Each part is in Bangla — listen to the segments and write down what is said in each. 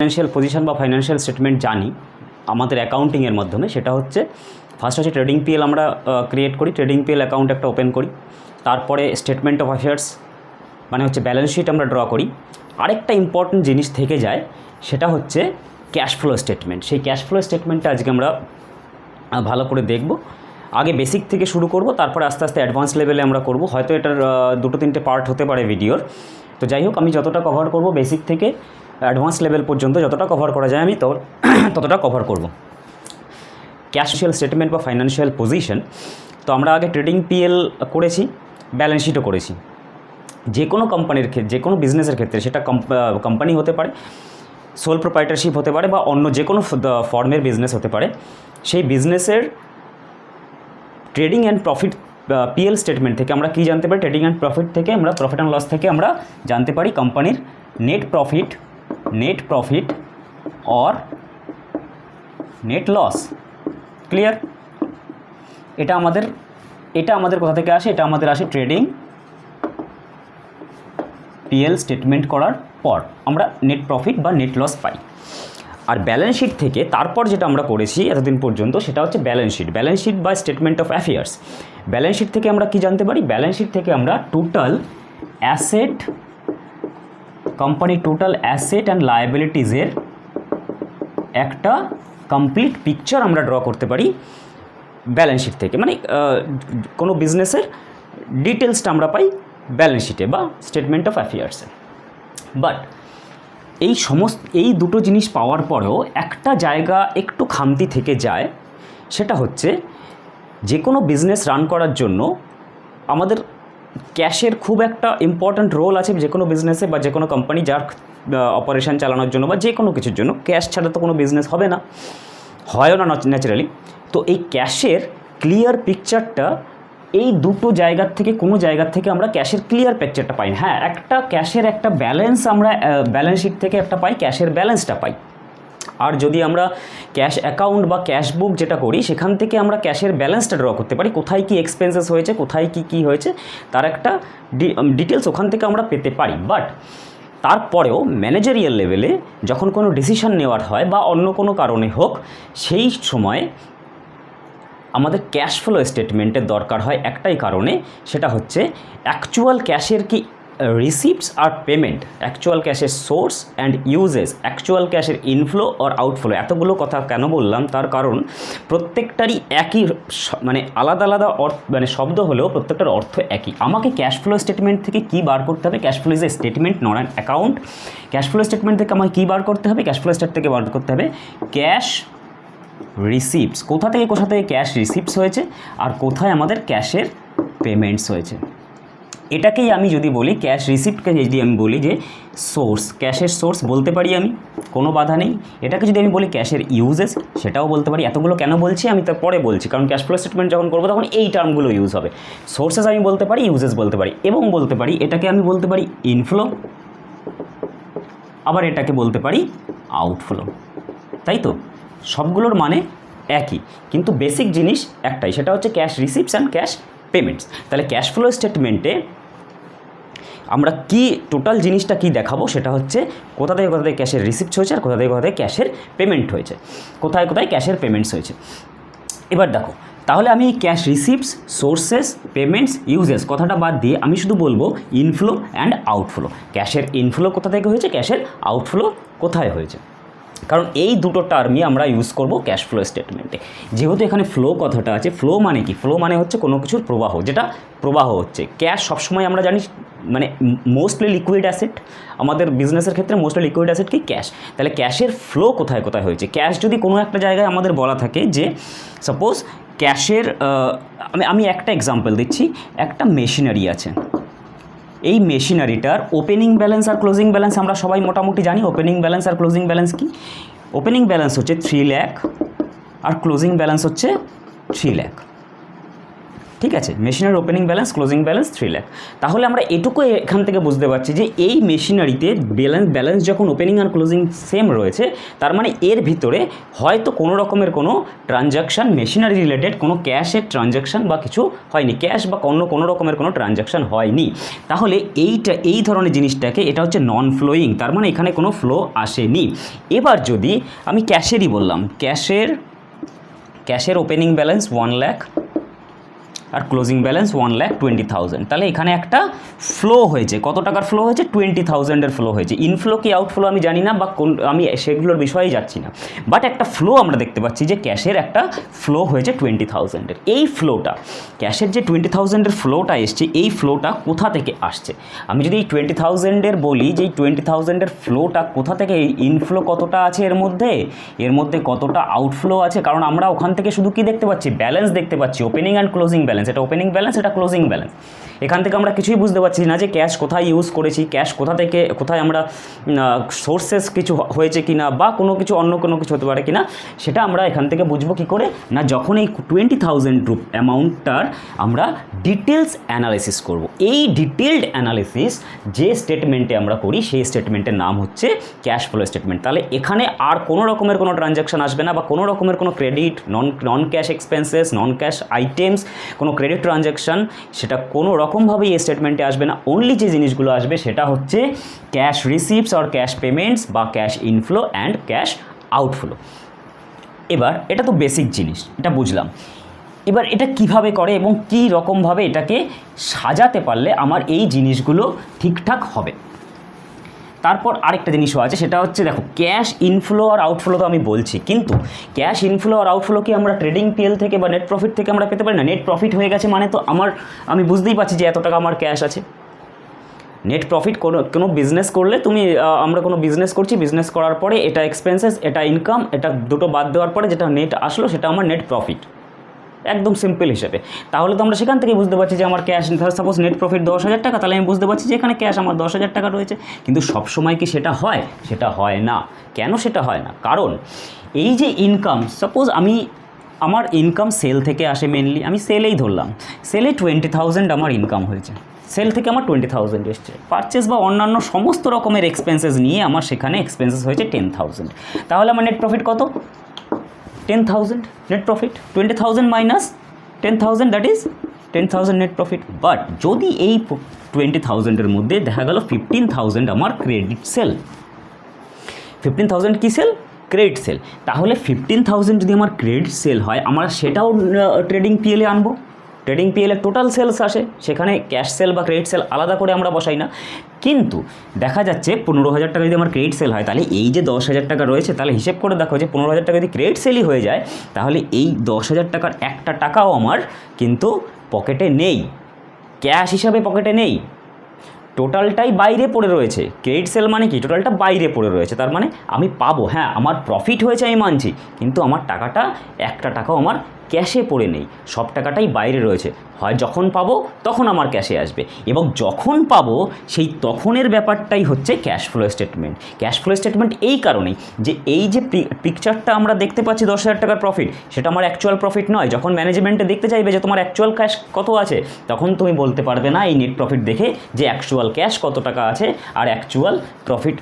ফাইন্যান্সিয়াল পজিশন বা ফাইন্যান্সিয়াল স্টেটমেন্ট জানি আমাদের অ্যাকাউন্টিংয়ের মাধ্যমে, সেটা হচ্ছে ফার্স্ট হচ্ছে ট্রেডিং পিএল আমরা ক্রিয়েট করি, ট্রেডিং পিএল অ্যাকাউন্ট একটা ওপেন করি, তারপরে স্টেটমেন্ট অফ অ্যাফেয়ার্স মানে হচ্ছে ব্যালেন্স শিট আমরা ড্র করি। আরেকটা ইম্পর্টেন্ট জিনিস থেকে যায়, সেটা হচ্ছে ক্যাশ ফ্লো স্টেটমেন্ট। সেই ক্যাশ ফ্লো স্টেটমেন্টটা আজকে আমরা ভালো করে দেখব। আগে বেসিক থেকে শুরু করব, তারপরে আস্তে আস্তে অ্যাডভান্স লেভেলে আমরা করব। হয়তো এটার 2-3টে পার্ট হতে পারে ভিডিওর। তো যাই হোক, আমি যতটা কভার করব বেসিক থেকে অ্যাডভান্স লেভেল পর্যন্ত যতটা কভার করা যায় আমি ততটা কভার করব। ক্যাশিয়াল স্টেটমেন্ট বা ফাইন্যান্সিয়াল পজিশন, তো আমরা আগে ট্রেডিং পিএল করেছি, ব্যালেন্স শিটও করেছি। যে কোনো কোম্পানির ক্ষেত্রে, যে কোনো বিজনেসের ক্ষেত্রে, সেটা কোম্পানি হতে পারে, সোল প্রোপ্রাইটারশিপ হতে পারে, বা অন্য যে কোনো ফর্মের বিজনেস হতে পারে, সেই বিজনেসের trading and profit PL statement থেকে আমরা কী জানতে পারি? ট্রেডিং অ্যান্ড প্রফিট থেকে আমরা প্রফিট অ্যান্ড লস থেকে আমরা জানতে পারি কোম্পানির net profit or net loss. Clear? এটা আমাদের কোথা থেকে আসে? এটা আমাদের আসে ট্রেডিং পিএল স্টেটমেন্ট করার পর আমরা নেট প্রফিট বা নেট লস পাই। আর ব্যালেন্স শিট থেকে তারপর যেটা আমরা করেছি এতদিন পর্যন্ত, সেটা হচ্ছে ব্যালেন্স শিট বা statement of affairs. Balance sheet থেকে আমরা কি জানতে পারি? ব্যালেন্স শিট থেকে আমরা টোটাল অ্যাসেট, কোম্পানির টোটাল অ্যাসেট অ্যান্ড লায়াবিলিটিসের একটা কমপ্লিট পিকচার আমরা ড্র করতে পারি ব্যালেন্স শিট থেকে। মানে কোনো বিজনেসের ডিটেলসটা আমরা পাই ব্যালেন্স শিটে বা স্টেটমেন্ট অফ অ্যাফেয়ার্সে। বাট এই দুটো জিনিস পাওয়ার পরেও একটা জায়গা একটু খামতি থেকে যায়, সেটা হচ্ছে যে কোনো বিজনেস রান করার জন্য আমাদের ক্যাশের খুব একটা ইম্পর্ট্যান্ট রোল আছে যে কোনো বিজনেসে বা যে কোনো কোম্পানি যার অপারেশন চালানোর জন্য বা যে কোনো কিছুর জন্য। ক্যাশ ছাড়া তো কোনো বিজনেস হবে না, হয়ও না ন্যাচারালি। তো এই ক্যাশের ক্লিয়ার পিকচারটা এই দুটো জায়গার থেকে কোনো জায়গার থেকে আমরা ক্যাশের ক্লিয়ার পিকচারটা পাই না। হ্যাঁ, একটা ক্যাশের একটা ব্যালেন্স আমরা ব্যালেন্স শিট থেকে একটা পাই, ক্যাশের ব্যালেন্সটা পাই। আর যদি আমরা ক্যাশ অ্যাকাউন্ট বা ক্যাশ বুক যেটা করি, সেখান থেকে আমরা ক্যাশের ব্যালেন্সটা ড্র করতে পারি, কোথায় কী এক্সপেন্সেস হয়েছে, কোথায় কী হয়েছে, তার একটা ডিটেলস ওখান থেকে আমরা পেতে পারি। বাট তারপরেও ম্যানেজারিয়াল লেভেলে যখন কোনো ডিসিশন নেওয়ার হয় বা অন্য কোনো কারণে হোক, সেই সময় আমাদের ক্যাশ ফ্লো স্টেটমেন্টের দরকার হয় একটাই কারণে, সেটা হচ্ছে অ্যাকচুয়াল ক্যাশের কি রিসিপ্টস আর পেমেন্ট, অ্যাকচুয়াল ক্যাশের সোর্স অ্যান্ড ইউজেস, অ্যাকচুয়াল ক্যাশের ইনফ্লো আর আউটফ্লো। এতগুলো কথা কেন বললাম? তার কারণ প্রত্যেকটারই একই মানে আলাদা আলাদা মানে শব্দ হলেও প্রত্যেকটার অর্থ একই। আমাকে ক্যাশ ফ্লো স্টেটমেন্ট থেকে কী বার করতে হবে? Cash flow is a statement, not an account. Cash flow statement থেকে আমাকে কী বার করতে হবে? ক্যাশ ফ্লো স্টেট থেকে বার করতে হবে ক্যাশ রিসিপ্টস, কোথা থেকে ক্যাশ রিসিপ্টস হয়েছে আর কোথায় আমাদের ক্যাশের পেমেন্টস হয়েছে। এটাকেই আমি যদি বলি ক্যাশ রিসিপ্টকে যদি আমি বলি যে সোর্স, ক্যাশের সোর্স বলতে পারি আমি, কোনো বাধা নেই। এটাকে যদি আমি বলি ক্যাশের ইউজেস, সেটাও বলতে পারি। এতগুলো কেন বলছি আমি তার পরে বলছি, কারণ ক্যাশ ফ্লো স্টেটমেন্ট যখন করবো তখন এই টার্মগুলো ইউজ হবে। সোর্সেস আমি বলতে পারি, ইউজেস বলতে পারি, এবং বলতে পারি এটাকে আমি বলতে পারি ইনফ্লো, আবার এটাকে বলতে পারি আউটফ্লো। তাই তো সবগুলোর মানে একই, কিন্তু বেসিক জিনিস একটাই, সেটা হচ্ছে cash receipts and cash payments. তাহলে ক্যাশ ফ্লো স্টেটমেন্টে আমরা কি টোটাল জিনিসটা কি দেখাবো? সেটা হচ্ছে কোথা থেকে ক্যাশের রিসিপ্টস হয়েছে আর কোথা থেকে ক্যাশের পেমেন্ট হয়েছে, কোথায় ক্যাশের পেমেন্টস হয়েছে। এবার দেখো, তাহলে আমি cash receipts, sources, payments, uses কথাটা বাদ দিয়ে আমি শুধু বলবো ইনফ্লো অ্যান্ড আউটফ্লো। ক্যাশের ইনফ্লো কোথা থেকে হয়েছে, ক্যাশের আউটফ্লো কোথায় হয়েছে, কারণ এই দুটো টার্মই আমরা ইউজ করব ক্যাশ ফ্লো স্টেটমেন্টে। যেহেতু এখানে ফ্লো কথাটা আছে, ফ্লো মানে কি? ফ্লো মানে হচ্ছে কোনো কিছুর প্রবাহ, যেটা প্রবাহ হচ্ছে। ক্যাশ সবসময় আমরা জানি মানে মোস্টলি লিকুইড অ্যাসেট, আমাদের বিজনেসের ক্ষেত্রে মোস্টলি লিকুইড অ্যাসেট কি? ক্যাশ। তাহলে ক্যাশের ফ্লো কোথায় হয়েছে? ক্যাশ যদি কোনো একটা জায়গায় আমাদের বলা থাকে যে সাপোজ ক্যাশের, আমি একটা এক্সাম্পল দিচ্ছি, একটা মেশিনারি আছে, এই মেশিনারিটার ওপেনিং ব্যালেন্স আর ক্লোজিং ব্যালেন্স আমরা সবাই মোটামুটি জানি। ওপেনিং ব্যালেন্স আর ক্লোজিং ব্যালেন্স কি? ওপেনিং ব্যালেন্স হচ্ছে 3 লাখ আর ক্লোজিং ব্যালেন্স হচ্ছে 3 লাখ, ঠিক আছে, machinery opening balance, closing balance 3 lakh. তাহলে আমরা এটুকু এখান থেকে বুঝতে পারছি যে এই মেশিনারিতে ব্যালেন্স যখন ওপেনিং আর ক্লোজিং সেম রয়েছে, তার মানে এর ভিতরে হয়তো কোনো রকমের কোনো ট্রানজ্যাকশান, মেশিনারি রিলেটেড কোনো ক্যাশের ট্রানজ্যাকশান বা কিছু হয়নি, ক্যাশ বা কোনো রকমের কোনো ট্রানজ্যাকশান হয়নি। তাহলে এই ধরনের জিনিসটাকে এটা হচ্ছে নন ফ্লোয়িং, তার মানে এখানে কোনো ফ্লো আসেনি। এবার যদি আমি ক্যাশেরই বললাম, ক্যাশের ওপেনিং ব্যালেন্স 1 লাখ আর ক্লোজিং ব্যালেন্স 1,20,000, তাহলে এখানে একটা ফ্লো হয়েছে। কত টাকার ফ্লো হয়েছে? 20,000-এর ফ্লো হয়েছে। ইনফ্লো কি আউটফ্লো আমি জানি না, বা আমি সেগুলোর বিষয়েই যাচ্ছি না, বাট একটা ফ্লো আমরা দেখতে পাচ্ছি যে ক্যাশের একটা ফ্লো হয়েছে 20,000-এর। এই ফ্লোটা, ক্যাশের যে 20,000-এর ফ্লোটা এসছে, এই ফ্লোটা কোথা থেকে আসছে? আমি যদি এই 20,000-এর বলি যে এই 20,000-এর ফ্লোটা কোথা থেকে, ইনফ্লো কতটা আছে এর মধ্যে কতটা আউটফ্লো আছে, কারণ আমরা ওখান থেকে শুধু কি দেখতে পাচ্ছি? ব্যালেন্স দেখতে পাচ্ছি, ওপেনিং অ্যান্ড ক্লোজিং ব্যালেন্স। এটা ওপেনিং ব্যালেন্স, এটা ক্লোজিং ব্যালেন্স। এখান থেকে আমরা কিছুই বুঝতে পারছি না যে ক্যাশ কোথায় ইউজ করেছি, ক্যাশ কোথায় আমরা সোর্সেস কিছু হয়েছে কিনা, বা অন্য কোনো কিছু হতে পারে কিনা, সেটা আমরা এখান থেকে বুঝবো কী করে না, যখন এই 20,000 অ্যামাউন্টটার আমরা ডিটেলস অ্যানালিসিস করব। এই ডিটেলড অ্যানালিসিস যে স্টেটমেন্টে আমরা করি, সেই স্টেটমেন্টের নাম হচ্ছে ক্যাশ ফ্লো স্টেটমেন্ট। তাহলে এখানে আর কোনো রকমের কোনো ট্রানজ্যাকশান আসবে না, বা কোনো রকমের কোনো ক্রেডিট, নন ক্যাশ এক্সপেন্সেস, নন ক্যাশ আইটেমস, কোনো ক্রেডিট ট্রানজ্যাকশান, সেটা কোনো রকমভাবেই এই স্টেটমেন্টে আসবে না। অনলি যে জিনিসগুলো আসবে সেটা হচ্ছে cash receipts or cash payments, বা cash inflow and cash outflow. এবার এটা তো বেসিক জিনিস, এটা বুঝলাম। এবার এটা কিভাবে করে এবং কী রকমভাবে এটাকে সাজাতে পারলে আমার এই জিনিসগুলো ঠিকঠাক হবে। তারপর আরেকটা জিনিসও আছে, সেটা হচ্ছে দেখো, ক্যাশ ইনফ্লো আর আউটফ্লো তো আমি বলছি, কিন্তু ক্যাশ ইনফ্লো আর আউটফ্লো কি আমরা ট্রেডিং পিএল থেকে বা নেট প্রফিট থেকে আমরা পেতে পারি না? নেট প্রফিট হয়ে গেছে মানে তো আমি বুঝতেই পারছি যে এত টাকা আমার ক্যাশ আছে। নেট প্রফিট কোনো বিজনেস করলে আমরা কোনো বিজনেস করছি, বিজনেস করার পরে এটা এক্সপেন্সেস, এটা ইনকাম, এটা দুটো বাদ দেওয়ার পরে যেটা নেট আসলো সেটা আমার নেট প্রফিট, একদম সিম্পল হিসেবে। তাহলে তো আমরা সেখান থেকে বুঝতে পারছি যে আমার ক্যাশ, সাপোজ নেট প্রফিট 10,000 টাকা, তাহলে আমি বুঝতে পারছি যে এখানে ক্যাশ আমার 10,000 টাকা রয়েছে। কিন্তু সবসময় কি সেটা হয়? সেটা হয় না। কেন সেটা হয় না? কারণ এই যে ইনকাম, সাপোজ আমার ইনকাম সেল থেকে আসে মেনলি, আমি সেলেই ধরলাম, সেলে 20,000 আমার ইনকাম হয়েছে, সেল থেকে আমার 20,000 এসছে। পারচেস বা অন্যান্য সমস্ত রকমের এক্সপেন্সেস নিয়ে আমার সেখানে এক্সপেন্সেস হয়েছে 10,000। তাহলে আমার নেট প্রফিট কত? 10,000 net profit. 20,000 minus 10,000, that is 10,000 net profit. But যদি এই 20,000-এর মধ্যে দেখা গেল 15,000 আমার ক্রেডিট সেল, 15,000 কী সেল? Credit sell. তাহলে 15,000 যদি আমার ক্রেডিট সেল হয়, আমরা সেটাও ট্রেডিং পিএলে আনবো। ট্রেডিং পিএলে টোটাল সেলস আসে, সেখানে ক্যাশ সেল বা ক্রেডিট সেল আলাদা করে আমরা বসাই না। কিন্তু দেখা যাচ্ছে 15,000 টাকা যদি আমার ক্রেডিট সেল হয়, তাহলে এই যে 10,000 টাকা রয়েছে, তাহলে হিসেব করে দেখো যে 15,000 টাকা যদি ক্রেডিট সেলই হয়ে যায়, তাহলে এই 10,000 টাকার একটা টাকাও আমার কিন্তু পকেটে নেই, ক্যাশ হিসাবে পকেটে নেই, টোটালটাই বাইরে পড়ে রয়েছে। ক্রেডিট সেল মানে কি? টোটালটা বাইরে পড়ে রয়েছে। তার মানে আমি পাবো, হ্যাঁ আমার প্রফিট হয়েছে আমি মানছি, কিন্তু আমার টাকাটা একটা টাকাও আমার ক্যাশে পড়ে নেই, সব টাকাটাই বাইরে রয়েছে। হয় যখন পাবো তখন আমার ক্যাশে আসবে, এবং যখন পাবো সেই তখনের ব্যাপারটাই হচ্ছে cash flow statement. Cash flow statement এই কারণেই যে এই যে পিকচারটা আমরা দেখতে পাচ্ছি 10,000 টাকার প্রফিট, সেটা আমার অ্যাকচুয়াল প্রফিট নয়। যখন ম্যানেজমেন্টে দেখতে চাইবে যে তোমার অ্যাকচুয়াল ক্যাশ কত আছে, তখন তুমি বলতে পারবে না এই নেট প্রফিট দেখে যে অ্যাকচুয়াল ক্যাশ কত টাকা আছে আর অ্যাকচুয়াল প্রফিট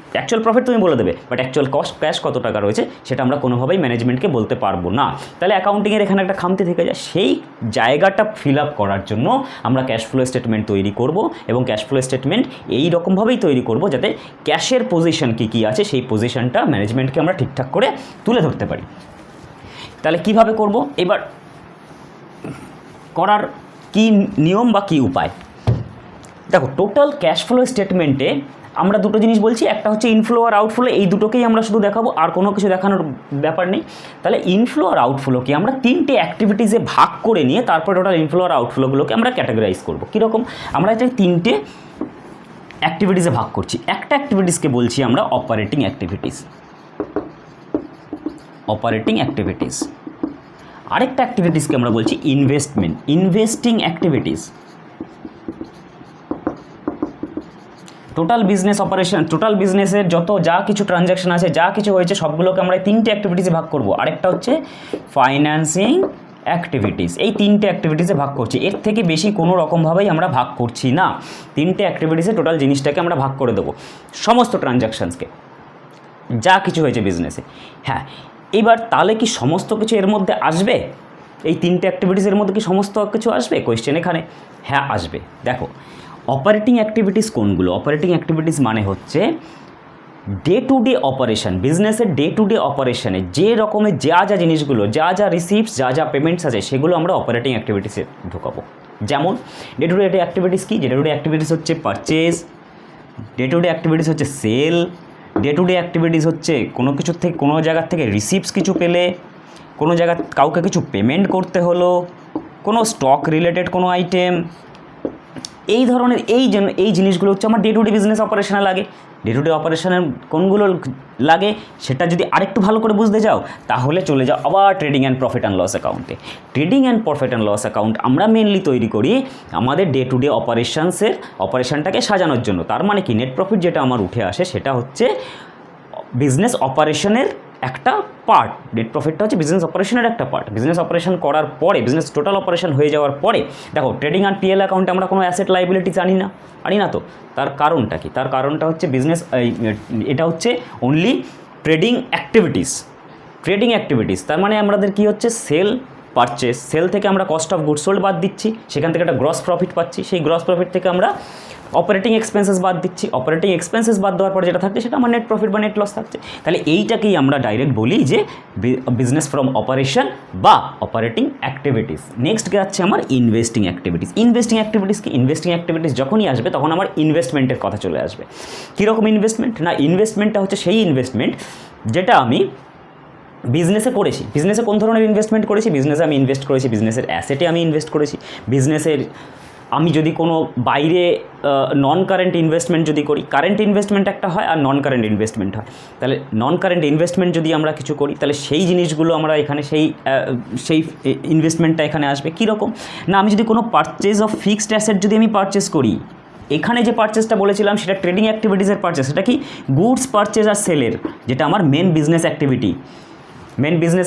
তুমি বলে দেবে, বাট অ্যাকচুয়াল ক্যাশ কত টাকা রয়েছে সেটা আমরা কোনোভাবেই ম্যানেজমেন্টকে বলতে পারবো না। তাহলে অ্যাকাউন্টিংয়ের এখানে একটা খামতি থেকে যায়। সেই জায়গাটা ফিল আপ করার জন্য আমরা ক্যাশ ফ্লো স্টেটমেন্ট তৈরি করব, এবং ক্যাশ ফ্লো স্টেটমেন্ট এই রকমভাবেই তৈরি করব যাতে ক্যাশের পজিশন কী আছে সেই পজিশনটা ম্যানেজমেন্টকে আমরা ঠিকঠাক করে তুলে ধরতে পারি। তাহলে কিভাবে করব? এবার করার কি নিয়ম বা কী উপায়? দেখো, টোটাল ক্যাশ ফ্লো স্টেটমেন্টে আমরা দুটো জিনিস বলছি, একটা হচ্ছে ইনফ্লো আর আউটফ্লো, এই দুটোকেই আমরা শুধু দেখাবো, আর কোনো কিছু দেখানোর ব্যাপার নেই। তাহলে ইনফ্লো আর আউটফ্লোকে আমরা 3টে অ্যাক্টিভিটিসে ভাগ করে নিয়ে তারপর টোটাল ইনফ্লো আর আউটফ্লোগুলোকে আমরা ক্যাটাগরাইজ করবো। কীরকম? আমরা এটা 3টে অ্যাক্টিভিটিসে ভাগ করছি। একটা অ্যাক্টিভিটিসকে বলছি আমরা অপারেটিং অ্যাক্টিভিটিস, আরেকটা অ্যাক্টিভিটিসকে আমরা বলছি investing activities. Total business operation, total বিজনেসের যা কিছু ট্রানজ্যাকশন আছে, যা কিছু হয়েছে, সবগুলোকে আমরা 3টে অ্যাক্টিভিটিসে ভাগ করব। আরেকটা হচ্ছে ফাইন্যান্সিং অ্যাক্টিভিটিস, এই 3টে অ্যাক্টিভিটিসে ভাগ করছি, এর থেকে বেশি কোনো রকমভাবেই আমরা ভাগ করছি না। 3টে অ্যাক্টিভিটিসে টোটাল জিনিসটাকে আমরা ভাগ করে দেবো, সমস্ত ট্রানজ্যাকশানসকে, যা কিছু হয়েছে বিজনেসে। হ্যাঁ, এবার তাহলে কি সমস্ত কিছু এর মধ্যে আসবে? এই 3টে অ্যাক্টিভিটিসের মধ্যে কি সমস্ত কিছু আসবে কোয়েশ্চেন এখানে? হ্যাঁ আসবে। দেখো, অপারেটিং অ্যাক্টিভিটিস কোনগুলো? অপারেটিং অ্যাক্টিভিটিস মানে হচ্ছে ডে টু ডে অপারেশন, বিজনেসের ডে টু ডে অপারেশনে যে রকমের যা যা জিনিসগুলো, যা যা রিসিপ্টস, যা যা পেমেন্টস আছে, সেগুলো আমরা অপারেটিং অ্যাক্টিভিটিসে ঢোকাবো। যেমন ডে টু ডে অ্যাক্টিভিটিস কি? ডে টু ডে অ্যাক্টিভিটিস হচ্ছে purchase, day to day activities হচ্ছে sale, day to day activities হচ্ছে কোনো কিছুর থেকে, কোনো জায়গার থেকে রিসিপ্টস কিছু পেলে, কোনো জায়গা কাউকে কিছু পেমেন্ট করতে হলো, কোনো স্টক রিলেটেড কোনো আইটেম, এই ধরনের এই জিনিসগুলো হচ্ছে আমার ডে টু ডে বিজনেস অপারেশনে লাগে। ডে টু ডে অপারেশনের কোনগুলো লাগে সেটা যদি আরেকটু ভালো করে বুঝতে যাও, তাহলে চলে যাও আবার trading and profit and loss অ্যাকাউন্টে। Trading and profit and loss account আমরা মেনলি তৈরি করি আমাদের ডে টু ডে অপারেশনটাকে সাজানোর জন্য। তার মানে কি, নেট প্রফিট যেটা আমার উঠে আসে সেটা হচ্ছে বিজনেস অপারেশনের একটা পার্ট। নেট প্রফিটটা হচ্ছে বিজনেস অপারেশনের একটা পার্ট। বিজনেস অপারেশন করার পরে, বিজনেস টোটাল অপারেশন হয়ে যাওয়ার পরে, দেখো ট্রেডিং অ্যান্ড পিএল অ্যাকাউন্টে আমরা কোনো অ্যাসেট লাইবিলিটিস আনি না তো। তার কারণটা কি? তার কারণটা হচ্ছে এটা হচ্ছে অনলি ট্রেডিং অ্যাক্টিভিটিস। তার মানে আমাদের কি হচ্ছে, সেল পারচেস, সেল থেকে আমরা কস্ট অফ গুডস সোল্ড বাদ দিচ্ছি, সেখান থেকে একটা গ্রস প্রফিট পাচ্ছি, সেই গ্রস প্রফিট থেকে আমরা অপারেটিং এক্সপেন্সেস বাদ দিচ্ছি, অপারেটিং এক্সপেন্সেস বাদ দেওয়ার পর যেটা থাকছে সেটা আমার নেট প্রফিট বা নেট লস থাকছে। তাহলে এইটাকেই আমরা ডাইরেক্ট বলি যে বিজনেস ফ্রম অপারেশন বা অপারেটিং অ্যাক্টিভিটিস। নেক্সট যাচ্ছে আমার ইনভেস্টিং অ্যাক্টিভিটিস। ইনভেস্টিং অ্যাক্টিভিটিস যখনই আসবে তখন আমার ইনভেস্টমেন্টের কথা চলে আসবে। কীরকম ইনভেস্টমেন্ট? না, ইনভেস্টমেন্টটা হচ্ছে সেই ইনভেস্টমেন্ট যেটা আমি বিজনেসে করেছি। বিজনেসে কোন ধরনের ইনভেস্টমেন্ট করেছি? বিজনেসে আমি ইনভেস্ট করেছি, বিজনেসের অ্যাসেটে আমি ইনভেস্ট করেছি। বিজনেসের আমি যদি কোনো বাইরে নন কারেন্ট ইনভেস্টমেন্ট যদি করি, কারেন্ট ইনভেস্টমেন্ট একটা হয় আর নন কারেন্ট ইনভেস্টমেন্ট হয়। তাহলে নন কারেন্ট ইনভেস্টমেন্ট যদি আমরা কিছু করি, তাহলে সেই জিনিসগুলো আমরা এখানে সেই ইনভেস্টমেন্টটা এখানে আসবে। কীরকম? না, আমি যদি কোনো পারচেজ অফ ফিক্সড অ্যাসেট যদি আমি পারচেস করি, এখানে যে পারচেসটা বলেছিলাম সেটা ট্রেডিং অ্যাক্টিভিটিসের পারচেস। সেটা কি? গুডস পারচেজ আর সেলের, যেটা আমার main business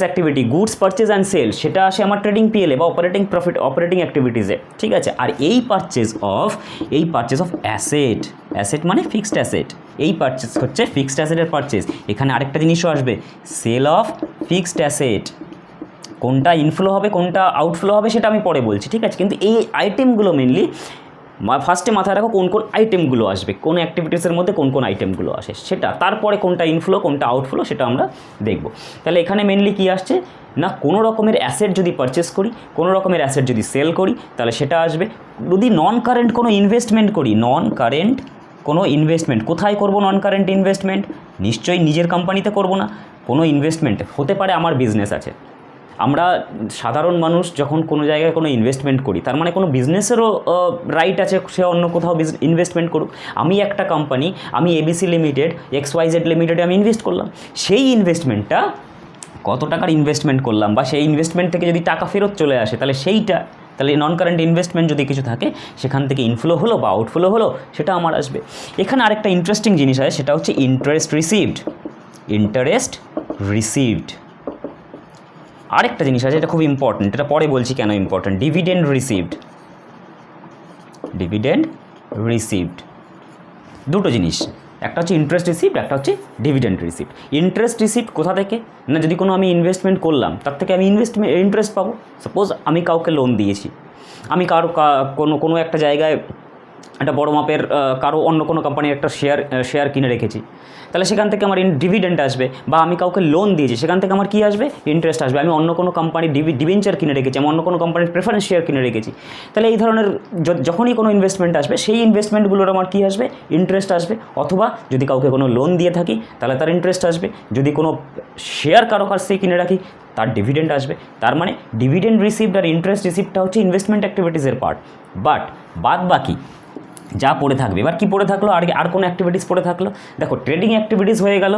activity, goods purchase and sale, সেটা আসে আমার ট্রেডিং পিএলে বা অপারেটিং অ্যাক্টিভিটিসে। ঠিক আছে? আর এই পারচেজ অফ অ্যাসেট মানে ফিক্সড অ্যাসেট, এই পারচেজ হচ্ছে ফিক্সড অ্যাসেটের পারচেজ। এখানে আরেকটা জিনিসও আসবে, সেল অফ ফিক্সড অ্যাসেট। কোনটা ইনফ্লো হবে কোনটা আউটফ্লো হবে সেটা আমি পরে বলছি। ঠিক আছে? কিন্তু এই আইটেমগুলো মেনলি ফার্স্টে মাথায় রাখো, কোন আইটেমগুলো আসবে, কোন অ্যাক্টিভিটিসের মধ্যে কোন আইটেমগুলো আসে সেটা, তারপরে কোনটা ইনফ্লো কোনটা আউটফ্লো সেটা আমরা দেখব। তাহলে এখানে মেনলি কী আসছে না, কোনো রকমের অ্যাসেট যদি পারচেস করি, কোনো রকমের অ্যাসেট যদি সেল করি, তাহলে সেটা আসবে। যদি নন কারেন্ট কোনো ইনভেস্টমেন্ট করি, কোথায় করব নন কারেন্ট ইনভেস্টমেন্ট? নিশ্চয়ই নিজের কোম্পানিতে করব না। কোনো ইনভেস্টমেন্ট হতে পারে, আমার বিজনেস আছে, আমরা সাধারণ মানুষ যখন কোনো জায়গায় কোনো ইনভেস্টমেন্ট করি, তার মানে কোনো বিজনেসেরও রাইট আছে সে অন্য কোথাও ইনভেস্টমেন্ট করুক। আমি একটা কোম্পানি, আমি এবিসি লিমিটেড, XYZ লিমিটেডে আমি ইনভেস্ট করলাম, সেই ইনভেস্টমেন্টটা কত টাকার ইনভেস্টমেন্ট করলাম বা সেই ইনভেস্টমেন্ট থেকে যদি টাকা ফেরত চলে আসে, তাহলে নন কারেন্ট ইনভেস্টমেন্ট যদি কিছু থাকে, সেখান থেকে ইনফ্লো হলো বা আউটফ্লো হলো, সেটা আমার আসবে। এখানে আরেকটা ইন্টারেস্টিং জিনিস আছে, সেটা হচ্ছে ইন্টারেস্ট রিসিভড। আরেকটা জিনিস আছে, এটা খুব ইম্পর্টেন্ট, এটা পরে বলছি কেন ইম্পর্টেন্ট। ডিভিডেন্ড রিসিভড, দুটো জিনিস, একটা হচ্ছে ইন্টারেস্ট রিসিভড, একটা হচ্ছে ডিভিডেন্ড রিসিভড। ইন্টারেস্ট রিসিভড কোথা থেকে? না, যদি কোনো আমি ইনভেস্টমেন্ট করলাম, তার থেকে আমি ইন্টারেস্ট পাবো। সাপোজ আমি কাউকে লোন দিয়েছি, আমি কোনো একটা জায়গায় একটা বড় মাপের অন্য কোনো কোম্পানির একটা শেয়ার কিনে রেখেছি, তাহলে সেখান থেকে আমার ডিভিডেন্ড আসবে। বা আমি কাউকে লোন দিয়েছি, সেখান থেকে আমার কী আসবে? ইন্টারেস্ট আসবে। আমি অন্য কোনো কোম্পানির ডিবেঞ্চার কিনে রেখেছি, আমি অন্য কোনো কোম্পানির প্রেফারেন্স শেয়ার কিনে রেখেছি, তাহলে এই ধরনের যখনই কোনো ইনভেস্টমেন্ট আসবে, সেই ইনভেস্টমেন্টগুলোর আমার কী আসবে? ইন্টারেস্ট আসবে। অথবা যদি কাউকে কোনো লোন দিয়ে থাকি, তাহলে তার ইন্টারেস্ট আসবে। যদি কোনো শেয়ার কারো কাছ থেকে কিনে রাখি, তার ডিভিডেন্ড আসবে। তার মানে ডিভিডেন্ড রিসিভড আর ইন্টারেস্ট রিসিভডটা হচ্ছে ইনভেস্টমেন্ট অ্যাক্টিভিটিসের পার্ট। বাদ বাকি যা পড়ে থাকবে, এবার কী পড়ে থাকলো, আর কোনো অ্যাক্টিভিটিস পড়ে থাকলো? দেখো, ট্রেডিং অ্যাক্টিভিটিস হয়ে গেল,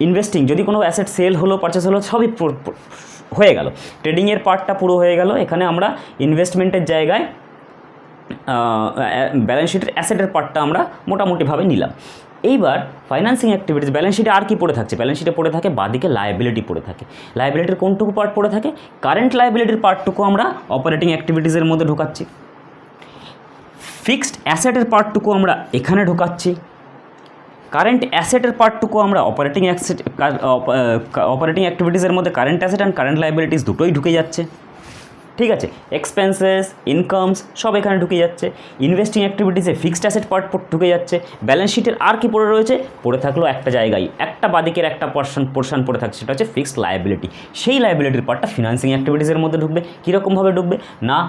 ইনভেস্টিং যদি কোনো অ্যাসেট সেল হলো, পারচেস হলো, সবই হয়ে গেল। ট্রেডিংয়ের পার্টটা পুরো হয়ে গেল। এখানে আমরা ইনভেস্টমেন্টের জায়গায় ব্যালেন্স শিটের অ্যাসেটের পার্টটা আমরা মোটামুটিভাবে নিলাম। এইবার ফাইন্যান্সিং অ্যাক্টিভিটিস ব্যালেন্স শিটে আর কি পড়ে থাকছে, ব্যালেন্স শিটে পড়ে থাকে বাদিকে লায়াবিলিটি পড়ে থাকে। লায়াবিলিটির কোনটুকু পার্ট পড়ে থাকে, কারেন্ট লায়াবিলিটির পার্টটুকু আমরা অপারেটিং অ্যাক্টিভিটিসের মধ্যে ঢোকাচ্ছি, ফিক্সড অ্যাসেটের পার্টটুকু আমরা এখানে ঢোকাচ্ছি, কারেন্ট অ্যাসেটের পার্টটুকু আমরা অপারেটিং অ্যাক্টিভিটিসের মধ্যে current asset and current liabilities দুটোই ঢুকে যাচ্ছে, ঠিক আছে। এক্সপেন্সেস, ইনকামস সব এখানে ঢুকে যাচ্ছে, ইনভেস্টিং অ্যাক্টিভিটিসে ফিক্সড অ্যাসেট পার্ট ঢুকে যাচ্ছে। ব্যালেন্স শিটের আর কি পড়ে রয়েছে, পড়ে থাকলো একটা জায়গায়, একটা বাদিকের একটা পোর্শন পড়ে থাকছে, সেটা হচ্ছে ফিক্সড লায়াবিলিটি। সেই লায়াবিলিটির পার্টটা ফিনান্সিং অ্যাক্টিভিটিসের মধ্যে ঢুকবে। কীরকমভাবে ঢুকবে না,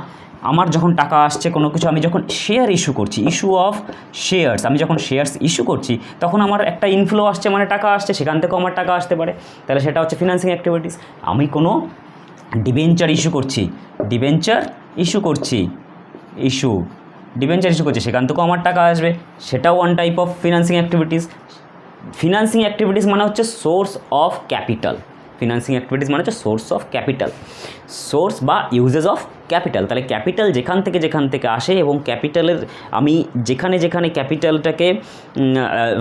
আমার যখন টাকা আসছে কোনো কিছু, আমি যখন শেয়ার ইস্যু করছি, ইস্যু অফ শেয়ার্স, আমি যখন শেয়ার্স ইস্যু করছি তখন আমার একটা ইনফ্লো আসছে, মানে টাকা আসছে, সেখান থেকেও আমার টাকা আসতে পারে, তাহলে সেটা হচ্ছে ফিনান্সিং অ্যাক্টিভিটিস। আমি কোনো ডিবেঞ্চার ইস্যু করছি, ডিবেঞ্চার ইস্যু করছি, ডিবেঞ্চার ইস্যু করছি, সেখান থেকেও আমার টাকা আসবে, সেটাও one type of financing activities. Financing activities মানে হচ্ছে source of capital, financing activities মানে হচ্ছে সোর্স অফ ক্যাপিটাল, সোর্স বা ইউজেস অফ ক্যাপিটাল। তাহলে ক্যাপিটাল যেখান থেকে আসে এবং ক্যাপিটালের আমি যেখানে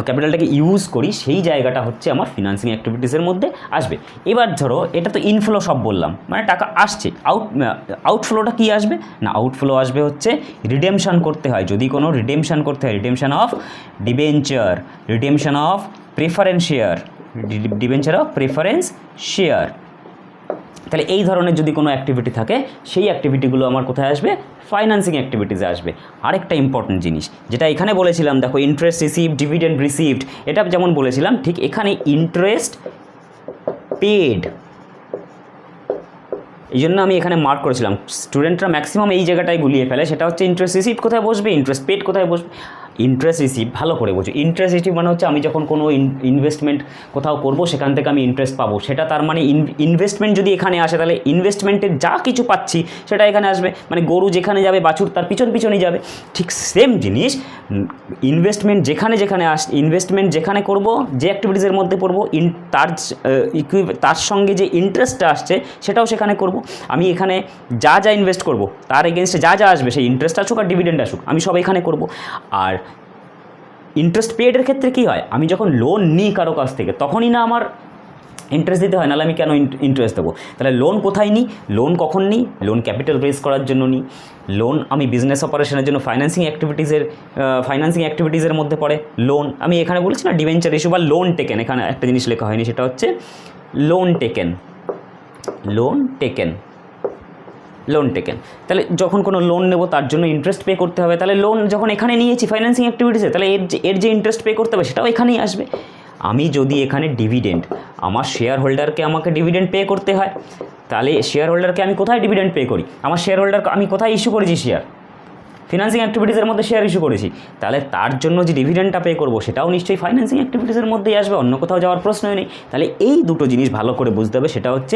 ক্যাপিটালটাকে ইউজ করি সেই জায়গাটা হচ্ছে আমার ফিনান্সিং অ্যাক্টিভিটিসের মধ্যে আসবে। এবার ধরো এটা তো ইনফ্লো সব বললাম, মানে টাকা আসছে, আউটফ্লোটা কী আসবে না, আউটফ্লো আসবে হচ্ছে রিডেমশন করতে হয়, যদি কোনো রিডেমশন করতে হয়, redemption of debenture, redemption of preference share, debenture of preference share. তাহলে এই ধরনের যদি কোনো অ্যাক্টিভিটি থাকে, সেই অ্যাক্টিভিটিগুলো আমার কোথায় আসবে, ফাইন্যান্সিং অ্যাক্টিভিটিসে আসবে। আরেকটা ইম্পর্টেন্ট জিনিস যেটা এখানে বলেছিলাম, দেখো ইন্টারেস্ট রিসিভড, ডিভিডেন্ড রিসিভড, এটা যেমন বলেছিলাম ঠিক এখানে ইন্টারেস্ট পেড, এই জন্য আমি এখানে মার্ক করেছিলাম। স্টুডেন্টরা ম্যাক্সিমাম এই জায়গাটায় গুলিয়ে ফেলে, সেটা হচ্ছে ইন্টারেস্ট রিসিভড কোথায় বসবে, ইন্টারেস্ট পেড কোথায় বসবে। ইন্টারেস্ট রিসিভ ভালো করে বোঝো, ইন্টারেস্ট রিসিভ মানে হচ্ছে আমি যখন কোনো ইনভেস্টমেন্ট কোথাও করব সেখান থেকে আমি ইন্টারেস্ট পাবো, সেটা তার মানে ইনভেস্টমেন্ট যদি এখানে আসে তাহলে ইনভেস্টমেন্টের যা কিছু পাচ্ছি সেটা এখানে আসবে, মানে গরু যেখানে যাবে বাছুর তার পিছনই যাবে। ঠিক সেম জিনিস ইনভেস্টমেন্ট ইনভেস্টমেন্ট যেখানে করব, যে অ্যাক্টিভিটিসের মধ্যে পড়বো, তার সঙ্গে যে ইন্টারেস্টটা আসছে সেটাও সেখানে করব। আমি এখানে যা ইনভেস্ট করব তার এগেনস্টে যা আসবে, সেই ইন্টারেস্ট আসুক আর ডিভিডেন্ড আসুক, আমি সব এখানে করব। আর ইন্টারেস্ট পেডের ক্ষেত্রে কী হয়, আমি যখন লোন নিই কারো কাছ থেকে তখনই না আমার ইন্টারেস্ট দিতে হয়, নাহলে আমি কেন ইন্টারেস্ট দেবো। তাহলে লোন কোথায় নিই, লোন কখন নিই, লোন ক্যাপিটাল রেজ করার জন্য নিই, লোন আমি বিজনেস অপারেশনের জন্য ফাইন্যান্সিং অ্যাক্টিভিটিসের মধ্যে পড়ে লোন। আমি এখানে বলছি না ডিবেঞ্চার ইস্যু বা লোন টেকেন, এখানে একটা জিনিস লেখা হয়নি, সেটা হচ্ছে লোন টেকেন। তাহলে যখন কোনো লোন নেব তার জন্য ইন্টারেস্ট পে করতে হবে, তাহলে লোন যখন এখানে নিয়েছি ফাইন্যান্সিং অ্যাক্টিভিটিসে, তাহলে এর যে ইন্টারেস্ট পে করতে হবে সেটাও এখানেই আসবে। আমি যদি এখানে ডিভিডেন্ড, আমার শেয়ার হোল্ডারকে আমাকে ডিভিডেন্ড পে করতে হয়, তাহলে শেয়ার হোল্ডারকে আমি কোথায় ডিভিডেন্ড পে করি, আমার শেয়ার হোল্ডারকে আমি কোথায় ইস্যু করেছি শেয়ার, ফিনান্সিং অ্যাক্টিভিটিসের মধ্যে শেয়ার ইস্যু করেছি, তাহলে তার জন্য যে ডিভিডেন্ডটা পে করবো সেটাও নিশ্চয়ই ফাইন্যান্সিং অ্যাক্টিভিটিসের মধ্যেই আসবে, অন্য কোথাও যাওয়ার প্রশ্নই নেই। তাহলে এই দুটো জিনিস ভালো করে বুঝতে হবে, সেটা হচ্ছে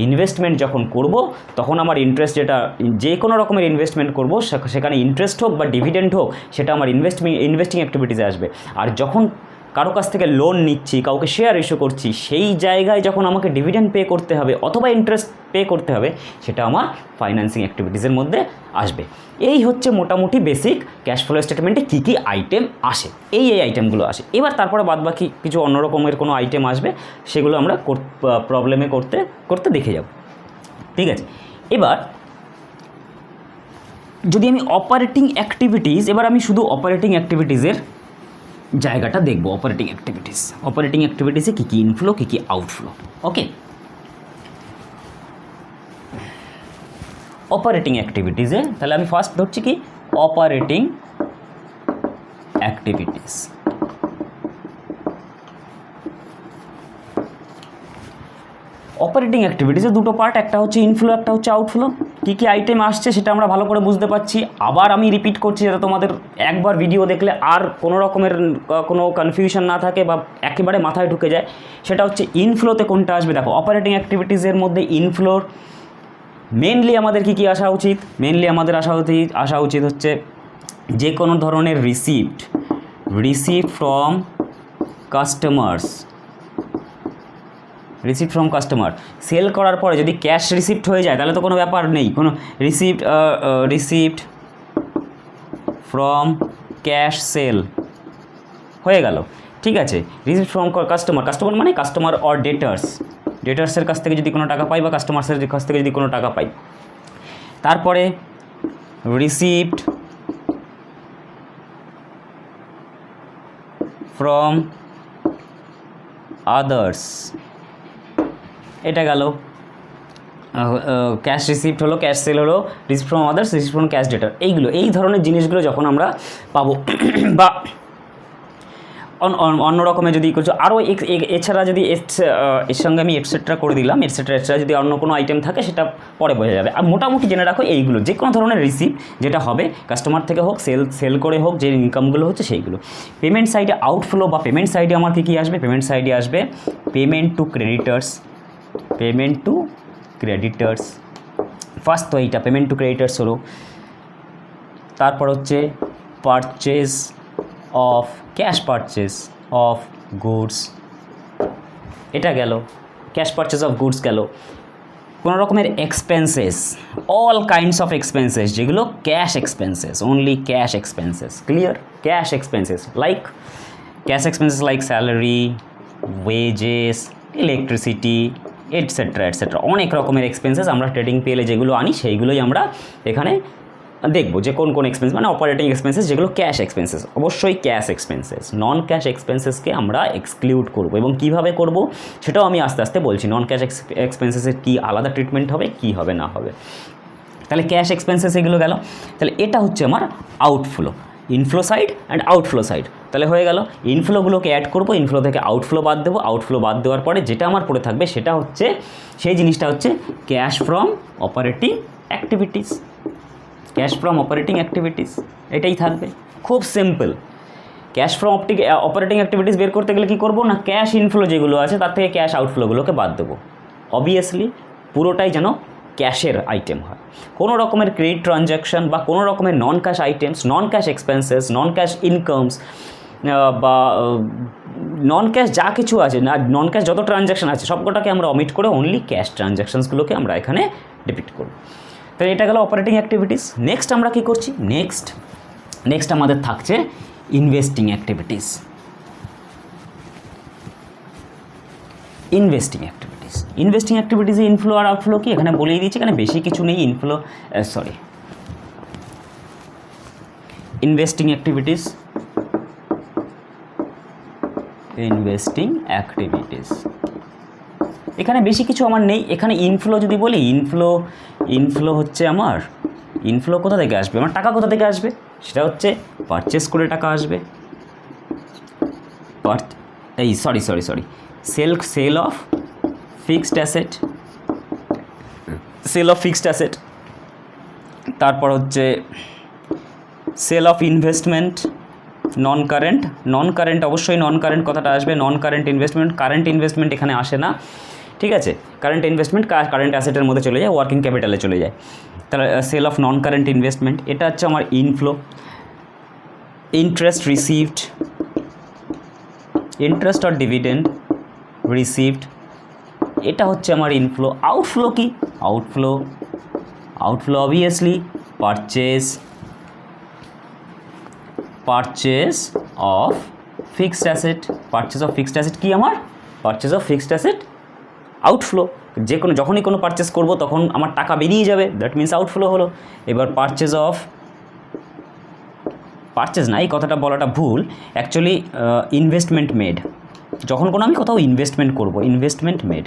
ইনভেস্টমেন্ট যখন করব তখন আমার ইন্টারেস্ট, যেটা যে কোনো রকমের ইনভেস্টমেন্ট করব সেখানে ইন্টারেস্ট হোক বা ডিভিডেন্ড হোক সেটা আমার ইনভেস্টিং অ্যাক্টিভিটিসে আসবে। আর যখন কারো কাছ থেকে লোন নিচ্ছি, কাউকে শেয়ার ইস্যু করছি, সেই জায়গায় যখন আমাকে ডিভিডেন্ড পে করতে হবে অথবা ইন্টারেস্ট পে করতে হবে, সেটা আমার ফাইন্যান্সিং অ্যাক্টিভিটিসের মধ্যে আসবে। এই হচ্ছে মোটামুটি বেসিক ক্যাশ ফ্লো স্টেটমেন্টে কী কী আইটেম আসে, এই আইটেমগুলো আসে। এবার তারপরে বাদবাকি কিছু অন্য রকমের কোনো আইটেম আসবে, সেগুলো আমরা প্রবলেমে করতে দেখে যাব, ঠিক আছে। এবার যদি আমি অপারেটিং অ্যাক্টিভিটিস, শুধু অপারেটিং অ্যাক্টিভিটিসের জায়গাটা দেখব। অপারেটিং অ্যাক্টিভিটিসে কী কী ইনফ্লো, কী কী আউটফ্লো। ওকে, অপারেটিং অ্যাক্টিভিটিসে তাহলে আমি ফার্স্ট ধরছি কি অপারেটিং অ্যাক্টিভিটিস। অপারেটিং অ্যাক্টিভিটিসে দুটো পার্ট, একটা হচ্ছে ইনফ্লো, একটা হচ্ছে আউটফ্লো। কী কী আইটেম আসছে সেটা আমরা ভালো করে বুঝতে পারছি। আবার আমি রিপিট করছি যাতে তোমাদের একবার ভিডিও দেখলে আর কোনো রকমের কোনো কনফিউশন না থাকে বা একেবারে মাথায় ঢুকে যায়। সেটা হচ্ছে ইনফ্লোতে কোনটা আসবে। দেখো অপারেটিং অ্যাক্টিভিটিসের মধ্যে ইনফ্লোর মেনলি আমাদের কী আসা উচিত, আমাদের আসা উচিত হচ্ছে যে কোনো ধরনের রিসিপ্ট ফ্রম কাস্টমার। সেল করার পরে যদি ক্যাশ রিসিপ্ট হয়ে যায় তাহলে তো কোনো ব্যাপার নেই, কোনো রিসিপ্ট ফ্রম ক্যাশ সেল হয়ে গেল। ঠিক আছে। রিসিভ ফ্রম কাস্টমার, কাস্টমার মানে কাস্টমার অর ডেটার্স, ডেটার্সের কাছ থেকে যদি কোনো টাকা পাই বা কাস্টমার্সের কাছ থেকে যদি কোনো টাকা পাই। তারপরে রিসিভড ফ্রম আদার্স, এটা গেল। ক্যাশ রিসিপ্ট হলো, ক্যাশ সেল হলো, receipt from others, receipt from cash ডেটার, এইগুলো এই ধরনের জিনিসগুলো যখন আমরা পাবো বা অন্য রকমের যদি কিছু আরও এছাড়া যদি এর সঙ্গে আমি এটসেট্রা করে দিলাম, এটসেট্রা যদি অন্য কোনো আইটেম থাকে সেটা পরে বোঝা যাবে। আর মোটামুটি জেনে রাখো এইগুলো যে কোনো ধরনের রিসিপ্ট যেটা হবে কাস্টমার থেকে হোক, সেল করে হোক, যে ইনকামগুলো হচ্ছে সেইগুলো। পেমেন্ট সাইডে আউটফ্লো বা পেমেন্ট সাইডে আমার কী আসবে, পেমেন্ট সাইডে আসবে payment to creditors, payment to creditors first, তো এইটা পেমেন্ট টু ক্রেডিটার্স হলো। তারপর হচ্ছে purchase of, cash purchase of goods, এটা গেল, ক্যাশ পারচেজ অফ গুডস গেল। কোনো রকমের expenses, all kinds of expenses যেগুলো cash expenses, only cash expenses, clear? Cash expenses like, cash expenses like salary, wages, electricity, etcetera etcetera, অনেক রকমের এক্সপেন্সেস আমরা ট্রেডিং পেলে যেগুলো আনি সেইগুলোই আমরা এখানে দেখবো যে কোন কোন এক্সপেন্স, মানে অপারেটিং এক্সপেন্সেস যেগুলো ক্যাশ এক্সপেন্সেস, অবশ্যই ক্যাশ এক্সপেন্সেস। নন ক্যাশ এক্সপেন্সেসকে আমরা এক্সক্লুড করবো এবং কীভাবে করব সেটাও আমি আস্তে আস্তে বলছি। নন ক্যাশ এক্সপেন্সেসের কী আলাদা ট্রিটমেন্ট হবে, কী হবে না হবে। তাহলে ক্যাশ এক্সপেন্সেস এগুলো গেল। তাহলে এটা হচ্ছে আমার outflow, inflow side and outflow side. তাহলে হয়ে গেল, ইনফ্লোগুলোকে অ্যাড করবো, ইনফ্লো থেকে আউটফ্লো বাদ দেবো, আউটফ্লো বাদ দেওয়ার পরে যেটা আমার পড়ে থাকবে সেটা হচ্ছে, সেই জিনিসটা হচ্ছে cash from operating activities, cash from operating activities, এটাই থাকবে। খুব simple. Cash from operating activities বের করতে গেলে কী করবো না, ক্যাশ ইনফ্লো যেগুলো আছে তার থেকে ক্যাশ আউটফ্লোগুলোকে বাদ দেবো। অবভিয়াসলি পুরোটাই যেন ক্যাশের আইটেম হয়। কোনো রকমের ক্রেডিট ট্রানজ্যাকশান বা কোনো রকমের নন ক্যাশ আইটেমস, নন ক্যাশ এক্সপেন্সেস, নন ক্যাশ ইনকামস বা নন ক্যাশ যা কিছু আছে না, নন ক্যাশ যত ট্রানজ্যাকশান আছে সবকটাকে আমরা অমিট করে অনলি ক্যাশ ট্রানজ্যাকশানসগুলোকে আমরা এখানে ডিপিক্ট করব। তাহলে এটা গেল অপারেটিং অ্যাক্টিভিটিস। নেক্সট আমরা কী করছি, নেক্সট আমাদের থাকছে ইনভেস্টিং অ্যাক্টিভিটিস। ইনভেস্টিং অ্যাক্টিভিটিসে ইনফ্লো আর আউটফ্লো কি এখানে বলেই দিয়েছি, এখানে বেশি কিছু নেই। ইনভেস্টিং অ্যাক্টিভিটিস এখানে বেশি কিছু আমার নেই। এখানে ইনফ্লো যদি বলি, ইনফ্লো হচ্ছে আমার, ইনফ্লো কোথা থেকে আসবে, আমার টাকা কোথা থেকে আসবে, সেটা হচ্ছে পারচেস করে টাকা আসবে। সেল অফ ফিক্সড অ্যাসেট, তারপর হচ্ছে sale of investment, non current অবশ্যই নন কারেন্ট কথাটা আসবে, non current investment. Current investment এখানে আসে না, ঠিক আছে? কারেন্ট ইনভেস্টমেন্ট কারেন্ট অ্যাসেটের মধ্যে চলে যায়, ওয়ার্কিং ক্যাপিটালে চলে যায়। তাহলে sale of non current investment, এটা হচ্ছে আমার inflow. Interest received, interest or dividend received, এটা হচ্ছে আমার ইনফ্লো। আউটফ্লো কি, outflow obviously purchase of fixed asset, কি আমার purchase of fixed asset outflow. যখনই কোনো পারচেস করব তখন আমার টাকা বেরিয়ে যাবে, দ্যাট মিনস আউটফ্লো হলো। এবার পারচেজ না, এই কথাটা বলাটা ভুল, অ্যাকচুয়ালি ইনভেস্টমেন্ট মেড। যখন আমি কোথাও ইনভেস্টমেন্ট করব, ইনভেস্টমেন্ট মেড,